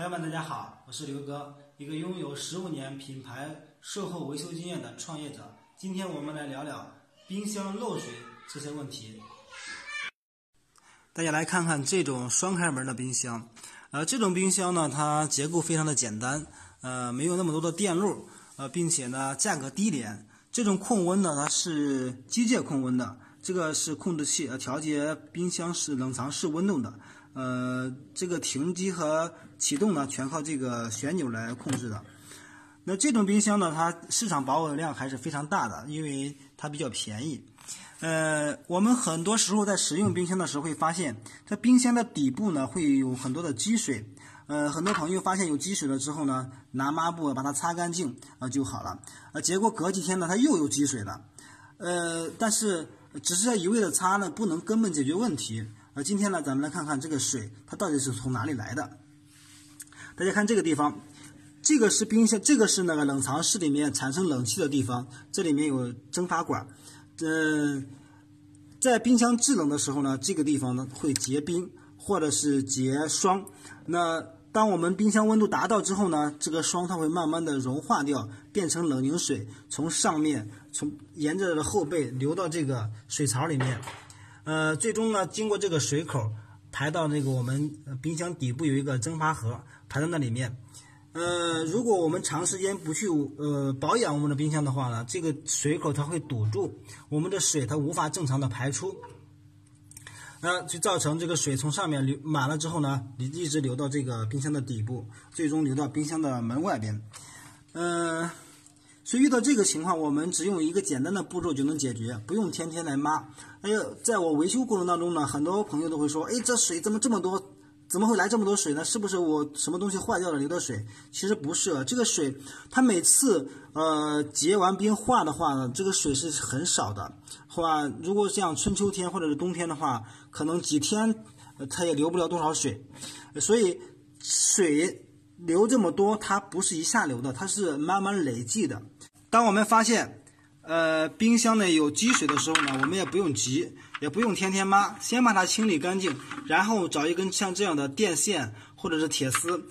朋友们，大家好，我是刘哥，一个拥有15年品牌售后维修经验的创业者。今天我们来聊聊冰箱漏水这些问题。大家来看看这种双开门的冰箱，这种冰箱呢，它结构非常的简单，没有那么多的电路，并且呢价格低廉。这种控温呢，它是机械控温的，这个是控制器，调节冰箱是冷藏室温度的。这个停机和启动呢，全靠这个旋钮来控制的。那这种冰箱呢，它市场保有量还是非常大的，因为它比较便宜。我们很多时候在使用冰箱的时候会发现，这冰箱的底部呢会有很多的积水。很多朋友发现有积水了之后呢，拿抹布把它擦干净就好了。结果隔几天呢，它又有积水了。但是只是一味的擦呢，不能根本解决问题。今天呢，咱们来看看这个水它到底是从哪里来的。大家看这个地方，这个是冰箱，这个是那个冷藏室里面产生冷气的地方，这里面有蒸发管。在冰箱制冷的时候呢，这个地方呢会结冰或者是结霜。那当我们冰箱温度达到之后呢，这个霜它会慢慢的融化掉，变成冷凝水，从上面沿着后背流到这个水槽里面。最终呢，经过这个水口排到那个我们冰箱底部有一个蒸发盒，排到那里面。如果我们长时间不去保养我们的冰箱的话呢，这个水口它会堵住，我们的水它无法正常的排出，就造成这个水从上面满了之后呢，一直流到这个冰箱的底部，最终流到冰箱的门外边。所以遇到这个情况，我们只用一个简单的步骤就能解决，不用天天来抹。在我维修过程当中呢，很多朋友都会说，这水怎么这么多？怎么会来这么多水呢？是不是我什么东西坏掉了流的水？其实不是，这个水它每次结完冰化的话呢，这个水是很少的。如果像春秋天或者是冬天的话，可能几天它也流不了多少水。所以水流这么多，它不是一下流的，它是慢慢累积的。当我们发现冰箱呢有积水的时候呢，我们也不用急，也不用天天抹，先把它清理干净，然后找一根像这样的电线或者是铁丝，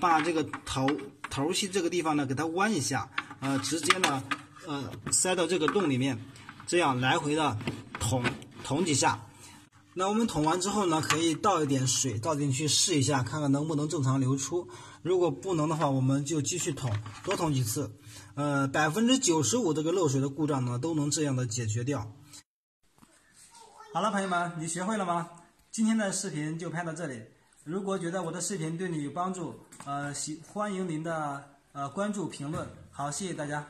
把这个头系这个地方呢给它弯一下，直接呢塞到这个洞里面，这样来回的捅几下。那我们捅完之后呢，可以倒一点水倒进去试一下，看看能不能正常流出。如果不能的话，我们就继续捅，多捅几次。95%这个漏水的故障呢，都能这样的解决掉。好了，朋友们，你学会了吗？今天的视频就拍到这里。如果觉得我的视频对你有帮助，欢迎您的关注评论。好，谢谢大家。